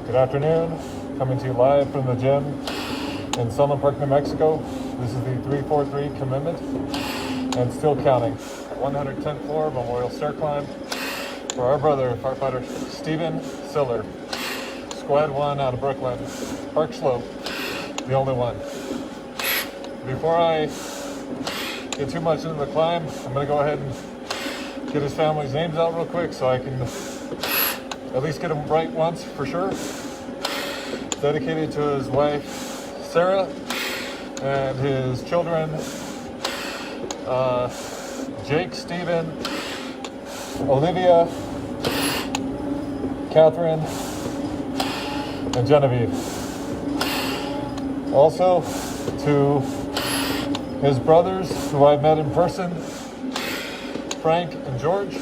Good afternoon, coming to you live from the gym in Siller Park, New Mexico. This is the 343 commitment and still counting. 110th floor memorial stair climb for our brother, firefighter Steven Siller, Squad 1 out of Brooklyn, Park Slope, the only one. Before I get too much into the climb, I'm going to go ahead and get his family's names out real quick so I can at least get them right once for sure. Dedicated to his wife Sarah and his children Jake, Stephen, Olivia, Catherine, and Genevieve. Also to his brothers who I've met in person, Frank and George.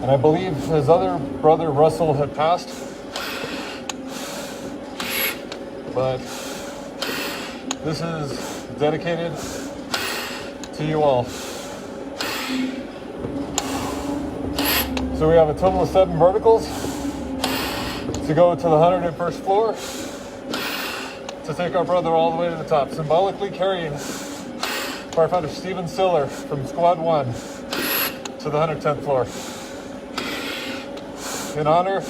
And I believe his other brother, Russell, had passed. But this is dedicated to you all. So we have a total of 7 verticals to go to the 101st floor to take our brother all the way to the top, symbolically carrying firefighter Steven Siller from Squad 1 to the 110th floor. In honor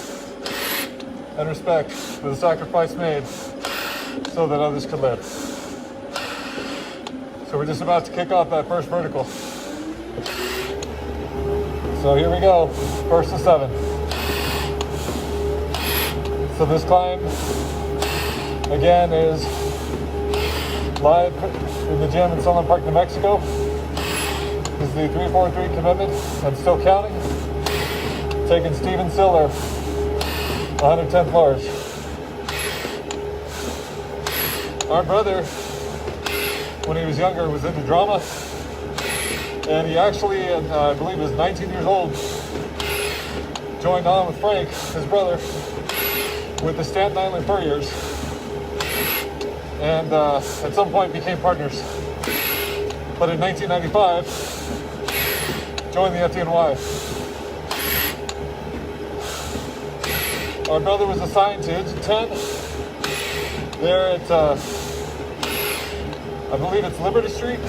and respect for the sacrifice made so that others could live. So we're just about to kick off that first vertical. So here we go, first of 7. So this climb, again, is live in the gym in Siller Park, New Mexico. This is the 343 commitment and still counting. Taking Steven Siller, 110 floors. Our brother, when he was younger, was into drama, and he actually, I believe, was 19 years old, joined on with Frank, his brother, with the Staten Island Furriers, and at some point became partners. But in 1995, joined the FDNY. Our brother was assigned to Engine 10 there at, I believe it's Liberty Street,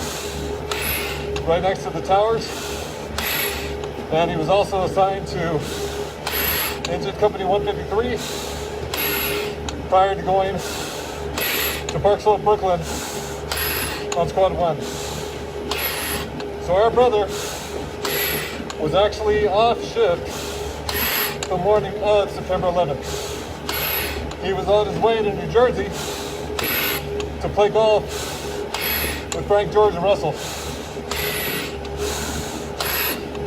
right next to the towers. And he was also assigned to Engine Company 153 prior to going to Park Slope, Brooklyn on Squad 1. So our brother was actually off shift the morning of September 11th. He was on his way to New Jersey to play golf with Frank, George, and Russell.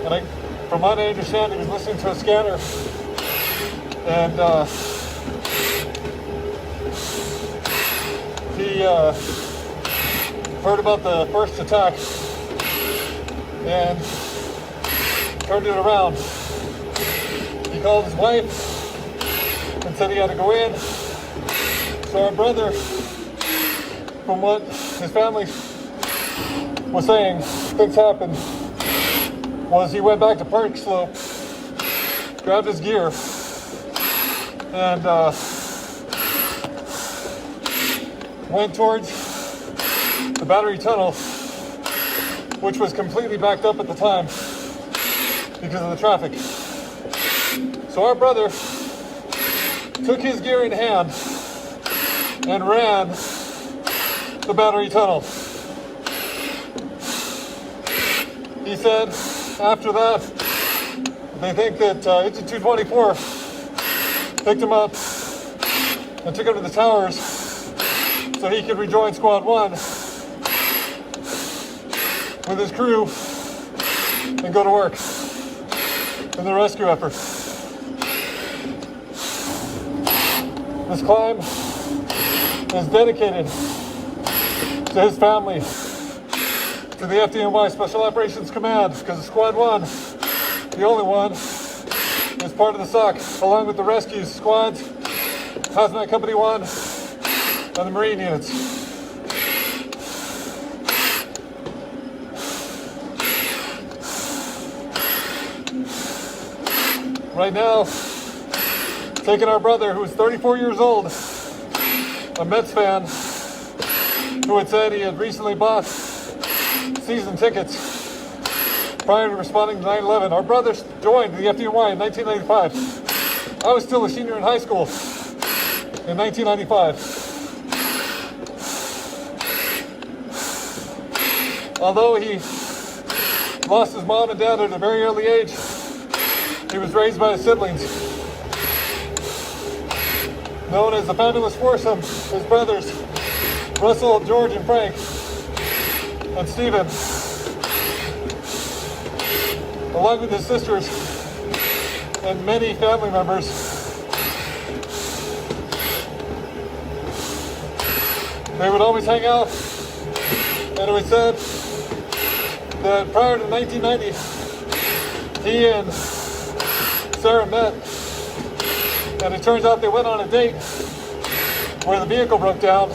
And from what I understand, he was listening to a scanner and he heard about the first attack and turned it around. He called his wife and said he had to go in. So our brother, from what his family was saying, things happened, was he went back to Park Slope, grabbed his gear, and went towards the Battery Tunnel, which was completely backed up at the time because of the traffic. So our brother took his gear in hand and ran the Battery Tunnel. He said after that, they think that Engine 224 picked him up and took him to the towers so he could rejoin Squad 1 with his crew and go to work in the rescue effort. This climb is dedicated to his family, to the FDNY Special Operations Command, because Squad 1, the only one, is part of the SOC, along with the rescue squads, Hazmat Company 1, and the Marine units. Right now, taking our brother, who was 34 years old, a Mets fan, who had said he had recently bought season tickets prior to responding to 9/11. Our brother joined the FDNY in 1995. I was still a senior in high school in 1995. Although he lost his mom and dad at a very early age, he was raised by his siblings. Known as the Fabulous Foursome, his brothers, Russell, George, and Frank, and Stephen, along with his sisters and many family members. They would always hang out, and it was said that prior to 1990, he and Sarah met, and it turns out they went on a date where the vehicle broke down,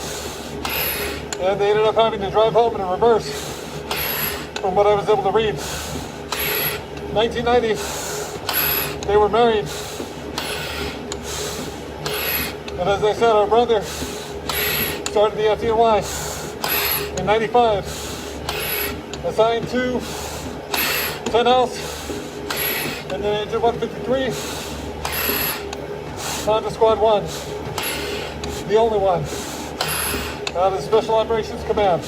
and they ended up having to drive home in reverse, from what I was able to read. 1990, they were married, and as I said, our brother started the FDNY in 95, assigned to 10 House, and then Engine 153, on to Squad 1, the only one, out of Special Operations Command.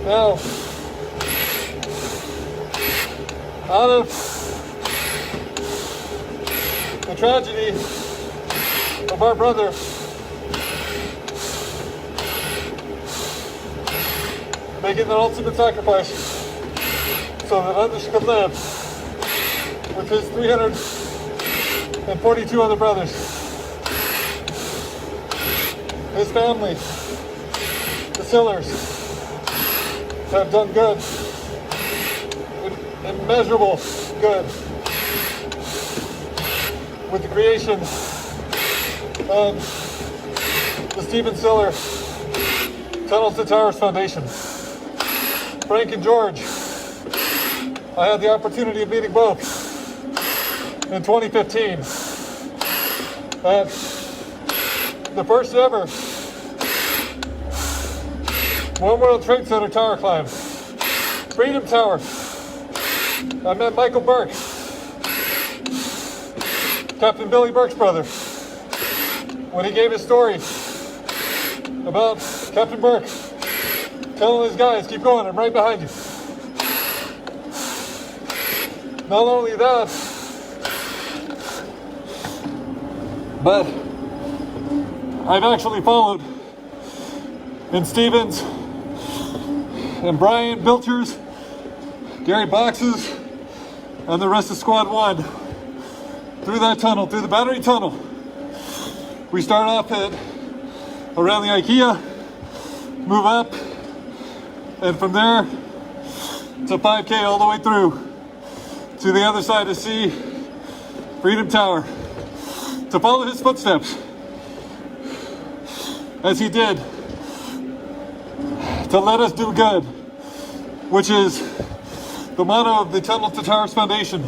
Now, out of the tragedy of our brother, making the ultimate sacrifice so that others could live, with his 342 other brothers, his family, the Sillers, have done good, immeasurable good, with the creation of the Stephen Siller Tunnels to Towers Foundation. Frank and George, I had the opportunity of meeting both in 2015 at the first ever One World Trade Center tower climb, Freedom Tower. I met Michael Burke, Captain Billy Burke's brother, when he gave his story about Captain Burke telling his guys, keep going, I'm right behind you. Not only that, but I've actually followed in Stevens and Brian Bilcher's, Gary Box's, and the rest of Squad 1 through that tunnel, through the Battery Tunnel. We start off at around the IKEA, move up, and from there to 5K all the way through to the other side to see Freedom Tower, to follow his footsteps as he did, to let us do good, which is the motto of the Tunnel to Towers Foundation,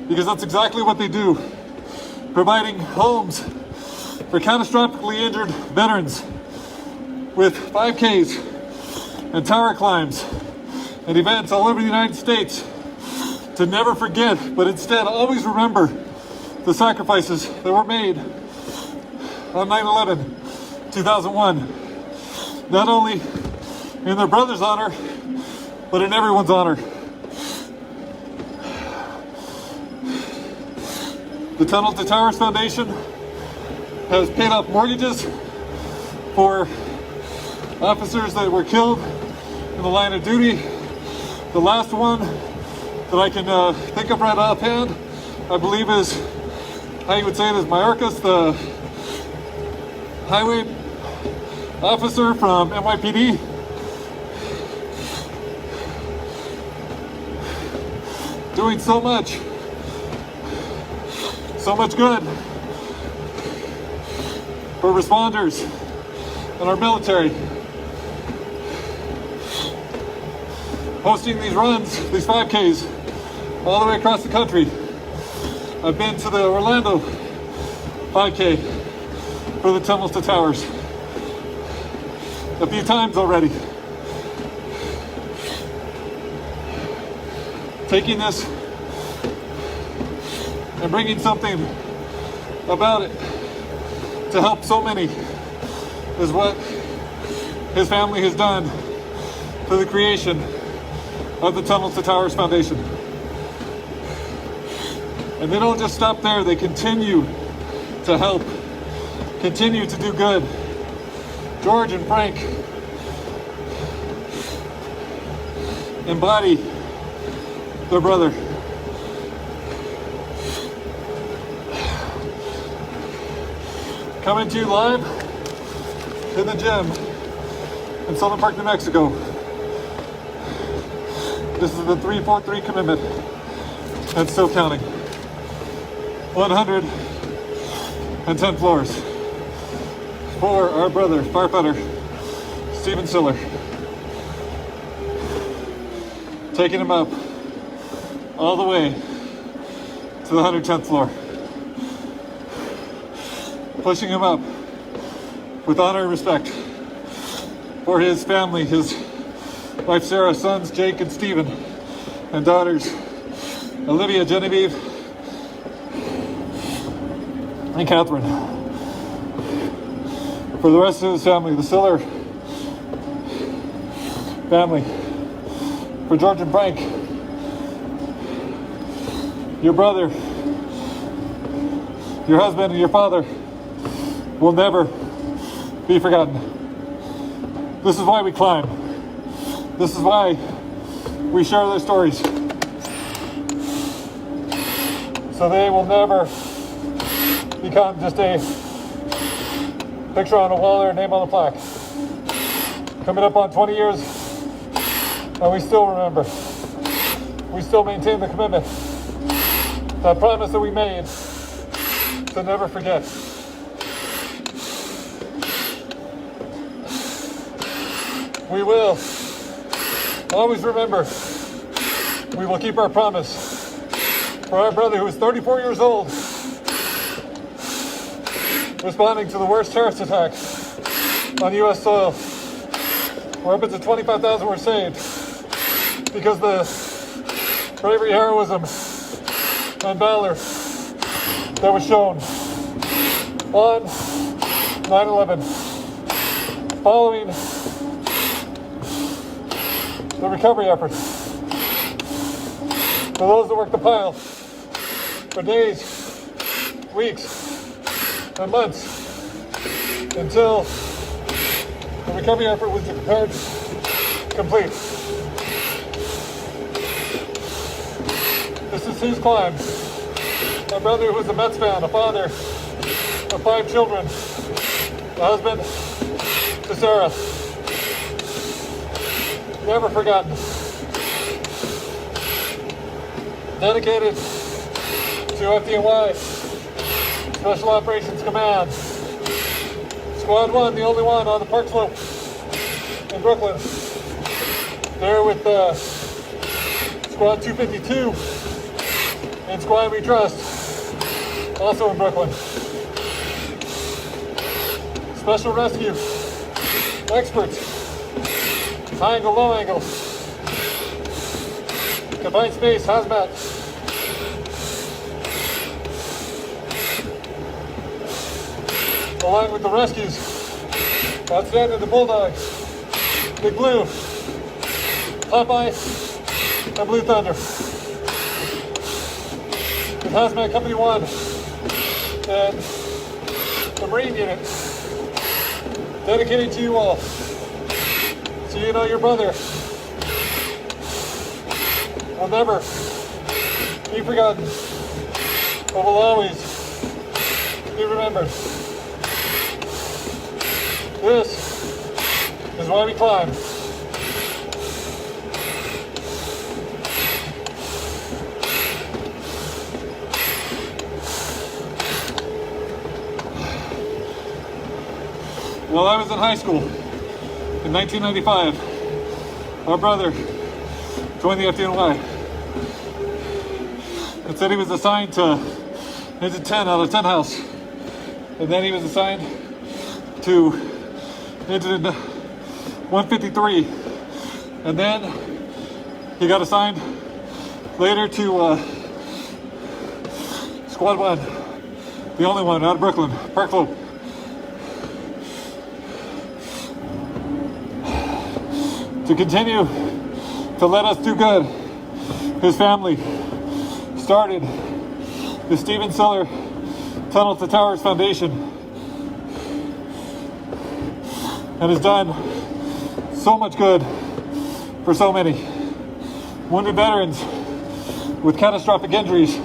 because that's exactly what they do, providing homes for catastrophically injured veterans with 5Ks and tower climbs and events all over the United States, to never forget, but instead always remember the sacrifices that were made on 9/11, 2001, not only in their brother's honor, but in everyone's honor. The Tunnel to Towers Foundation has paid off mortgages for officers that were killed in the line of duty. The last one that I can think of right offhand, I believe is, how you would say it, is Mayorkas, the highway officer from NYPD. Doing so much good for responders and our military. Hosting these runs, these 5Ks, all the way across the country, I've been to the Orlando 5K for the Tunnels to Towers a few times already. Taking this and bringing something about it to help so many is what his family has done for the creation of the Tunnels to Towers Foundation. And they don't just stop there, they continue to help, continue to do good. George and Frank embody their brother. Coming to you live in the gym in Siller Park, New Mexico. This is the 343 commitment and still counting. 110 floors for our brother, firefighter Stephen Siller. Taking him up all the way to the 110th floor. Pushing him up with honor and respect for his family, his wife Sarah, sons Jake and Stephen, and daughters Olivia, Genevieve, and Catherine. For the rest of his family, the Siller family, for George and Frank, your brother, your husband, and your father will never be forgotten. This is why we climb. This is why we share their stories. So they will never become just a picture on a wall or a name on a plaque. Coming up on 20 years, and we still remember. We still maintain the commitment. That promise that we made to never forget. We will always remember. We will keep our promise. For our brother who is 34 years old, responding to the worst terrorist attack on U.S. soil, where upwards of 25,000 were saved because the bravery, heroism, and valor that was shown on 9/11. Following the recovery efforts, for those that worked the pile for days, weeks, and months until the recovery effort was declared complete. This is his climb. My brother who was a Mets fan, a father of 5 children, a husband to Sarah. Never forgotten. Dedicated to FDNY, Special Operations Command. Squad 1, the only one on the park slope in Brooklyn. There with Squad 252 and Squad We Trust, also in Brooklyn. Special rescue experts, high angle, low angle, confined space, hazmat. Along with the rescues, outstanding the Bulldog, Big Blue, Popeye, and Blue Thunder. With Hazmat Company 1 and the Marine Unit, dedicated to you all. So you know your brother will never be forgotten, but will always be remembered. This is why we climb. While I was in high school in 1995, our brother joined the FDNY and said he was assigned to He's a 10 out of 10 house. And then he was assigned to incident 153. And then he got assigned later to Squad 1, the only one out of Brooklyn, Park Slope. To continue to let us do good, his family started the Siller Tunnel to Towers Foundation and has done so much good for so many wounded veterans with catastrophic injuries,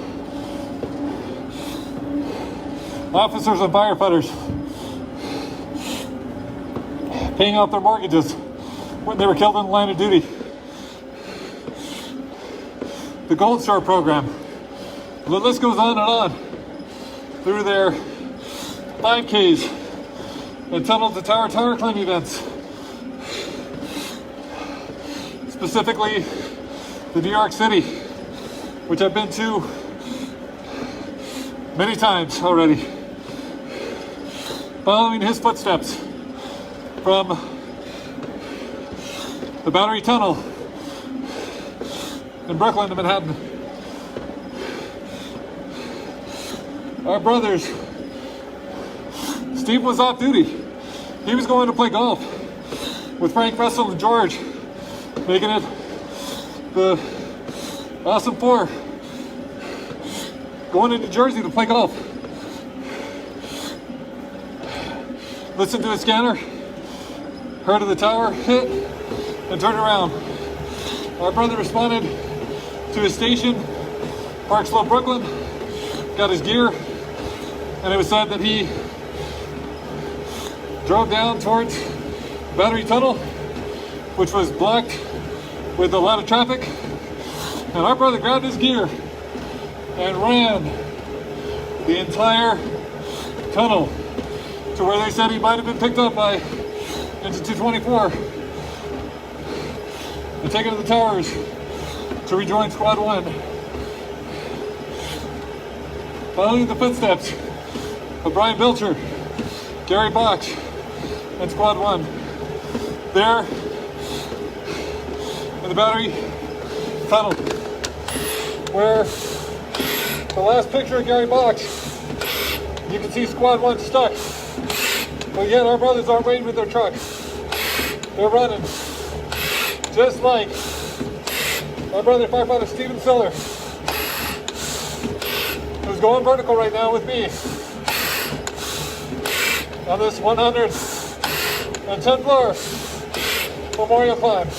officers and firefighters paying off their mortgages when they were killed in the line of duty, the Gold Star program. The list goes on and on through their 5Ks and Tunnel to Tower climb events. Specifically, the New York City, which I've been to many times already. Following his footsteps from the Battery Tunnel in Brooklyn to Manhattan. Our brothers, Steve was off duty. He was going to play golf with Frank, Russell, and George, making it the Awesome Four, going to New Jersey to play golf. Listened to a scanner, heard of the tower hit, and turned around. Our brother responded to his station, Park Slope, Brooklyn, got his gear, and it was said that he drove down towards Battery Tunnel, which was blocked with a lot of traffic, and our brother grabbed his gear and ran the entire tunnel to where they said he might have been picked up by Engine 224 and taken to the towers to rejoin Squad 1. Following the footsteps of Brian Bilcher, Gary Bach, and Squad 1, there in the Battery Tunnel, where the last picture of Gary Bach, you can see Squad 1 stuck, but yet our brothers aren't waiting with their truck. They're running, just like our brother firefighter Steven Siller, who's going vertical right now with me on this 110th floor memorial climb.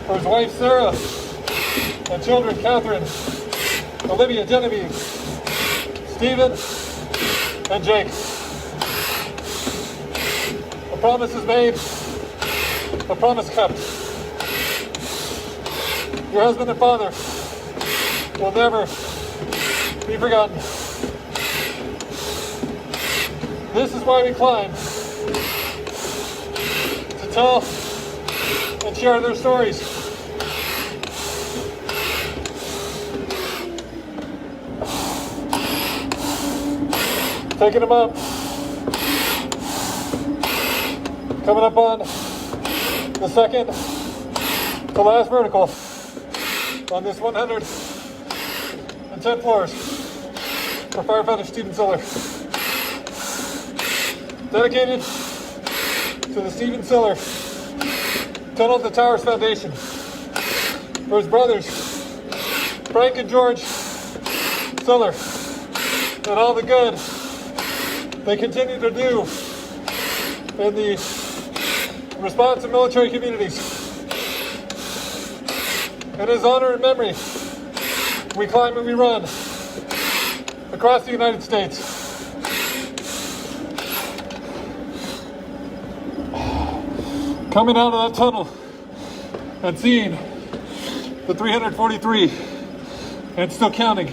For his wife Sarah and children Catherine, Olivia, Genevieve, Stephen, and Jake. A promise is made, a promise kept. Your husband and father will never be forgotten. This is why we climb, to tell and share their stories. Taking them up. Coming up on the second to last vertical on this 110 floors for firefighter Steven Siller. Dedicated to the Steven Siller Tunnel to Towers Foundation. For his brothers, Frank and George Siller, and all the good they continue to do in the response to military communities. In his honor and memory, we climb and we run across the United States. Coming out of that tunnel and seeing the 343 and still counting,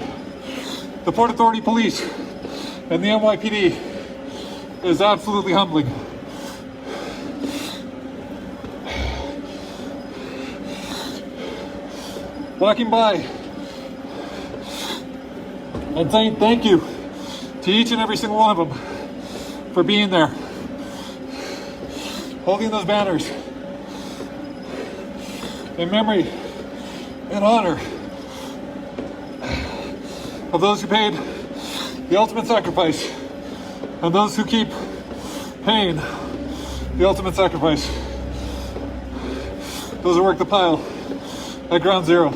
the Port Authority Police and the NYPD is absolutely humbling. Walking by and saying thank you to each and every single one of them for being there, holding those banners in memory and honor of those who paid the ultimate sacrifice and those who keep paying the ultimate sacrifice. Those who work the pile at ground zero.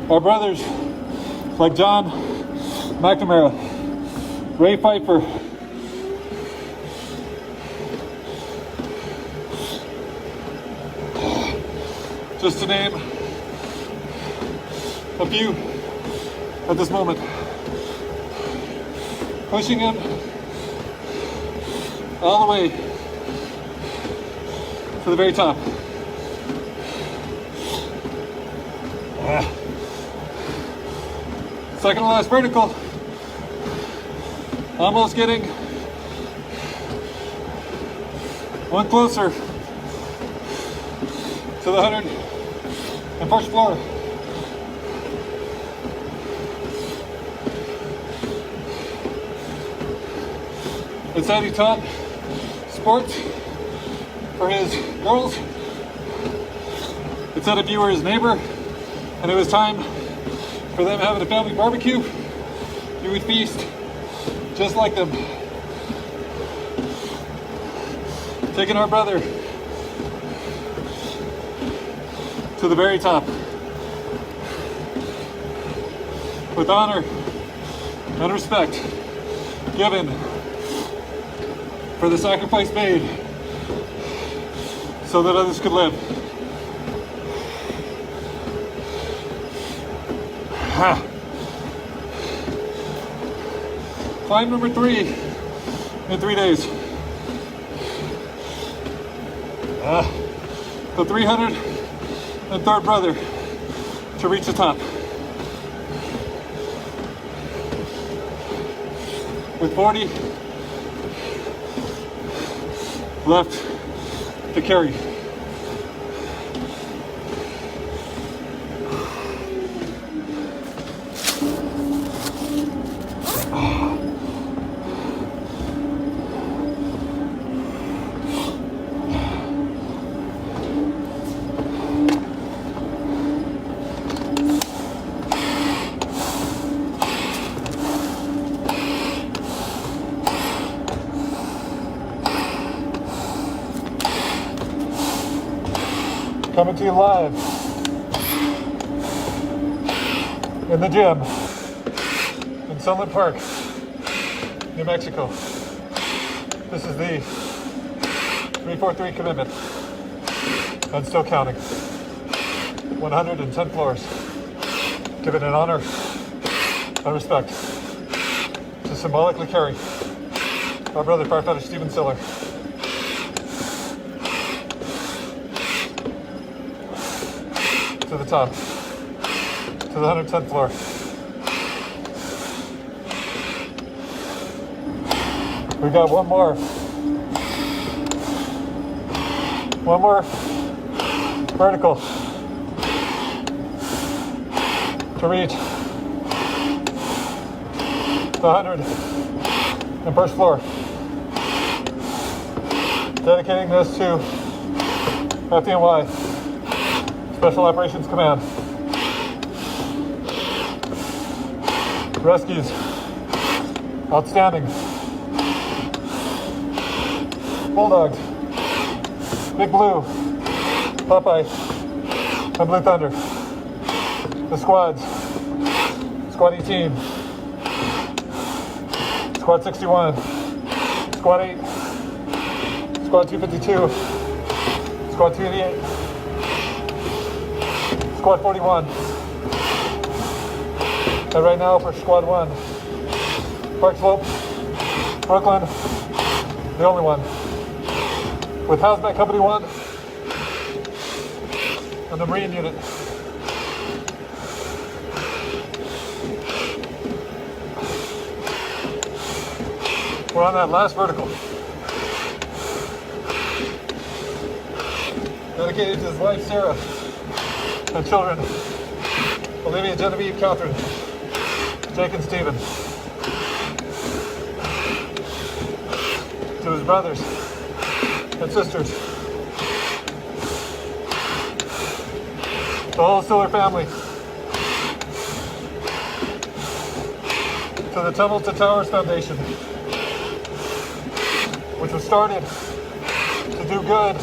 Our brothers like John McNamara, Ray Pfeiffer, just to name a few at this moment, pushing him all the way to the very top. Second to last vertical, almost getting one closer to the 101st floor. It said he taught sports for his girls. It said if you were his neighbor and it was time for them having a family barbecue, you would feast just like them. Taking our brother to the very top with honor and respect given for the sacrifice made so that others could live. Climb number 3 in 3 days. The 303rd brother to reach the top. With 40 left to carry. Coming to you live in the gym in Siller Park, New Mexico. This is the 343 commitment and still counting. 110 floors. Given in honor and respect to symbolically carry our brother firefighter Stephen Siller. To the top, to the 110th floor. We got one more vertical to reach the 101st floor. Dedicating this to FDNY. Special Operations Command. Rescues. Outstanding. Bulldogs. Big Blue. Popeye. And Blue Thunder. The squads. Squad 18. Squad 61. Squad 8. Squad 252. Squad 288. Squad 41. And right now for Squad 1, Park Slope, Brooklyn, the only one. With Hazmat Company 1 and the Marine Unit. We're on that last vertical. Dedicated to his wife, Sarah. and children, Olivia, Genevieve, Catherine, Jake and Stephen. To his brothers and sisters, the whole Siller family, to the Tunnel to Towers Foundation, which was started to do good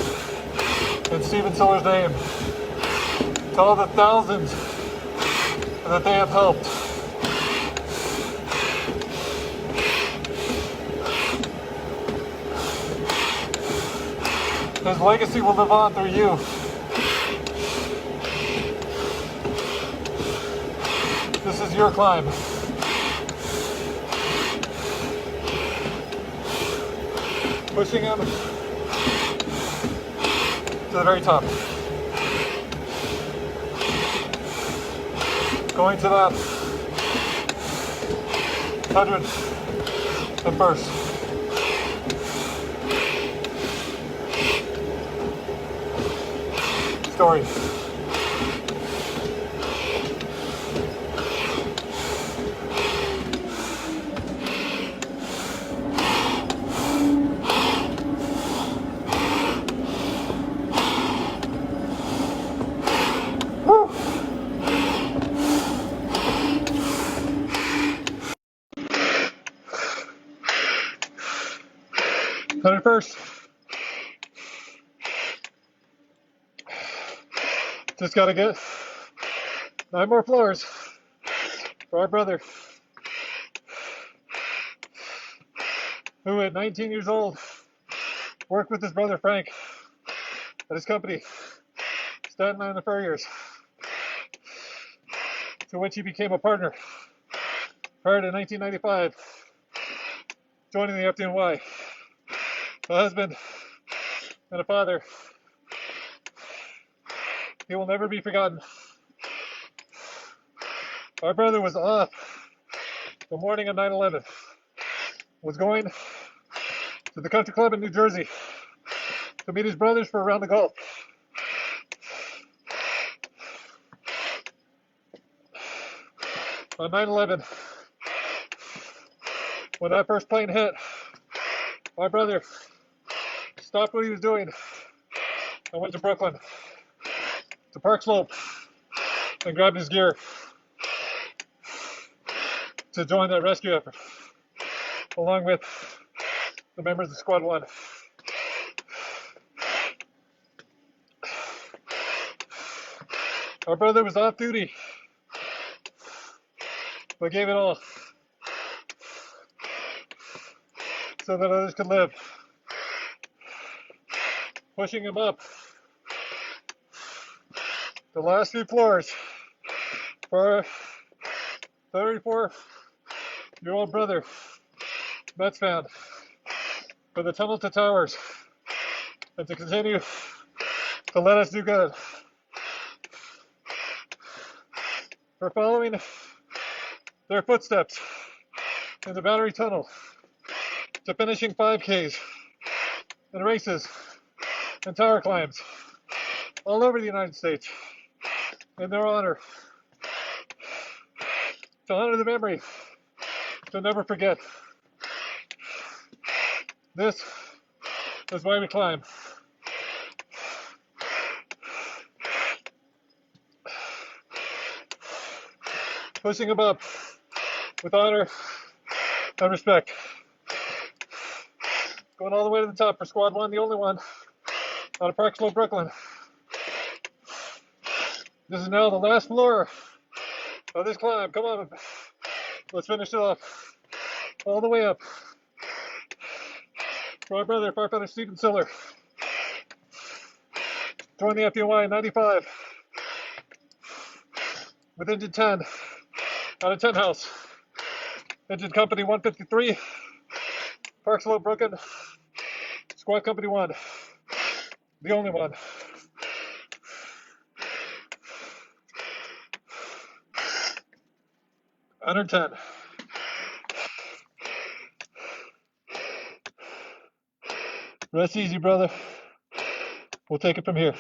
in Stephen Siller's name, to all the thousands that they have helped. His legacy will live on through you. This is your climb. Pushing him to the very top. Going to that 101st. Story. Woo. 101st. Just gotta get 9 more floors for our brother, who at 19 years old worked with his brother Frank at his company, Staten Island Furriers, to which he became a partner prior to 1995, joining the FDNY. A husband and a father. He will never be forgotten. Our brother was off the morning of 9/11, was going to the country club in New Jersey to meet his brothers for a round of golf. On 9/11, when that first plane hit, my brother stopped what he was doing and went to Brooklyn, to Park Slope, and grabbed his gear to join that rescue effort, along with the members of Squad 1. Our brother was off duty, but gave it all so that others could live, pushing him up the last few floors for our 34-year-old brother, Mets fan, for the Tunnel to Towers, and to continue to let us do good. For following their footsteps in the Battery Tunnel, to finishing 5Ks and races and tower climbs all over the United States in their honor, to honor the memory, to never forget. This is why we climb. Pushing him up with honor and respect. Going all the way to the top for Squad 1, the only one, out of Park Slope, Brooklyn. This is now the last floor of this climb. Come on, let's finish it off. All the way up. For our brother, firefighter Stephen Siller. Joined the FDNY in 95 with engine 10 out of 10 House. Engine Company 153, Park Slope, Brooklyn. Squad Company 1, the only one. Under 10. Rest easy, brother. We'll take it from here.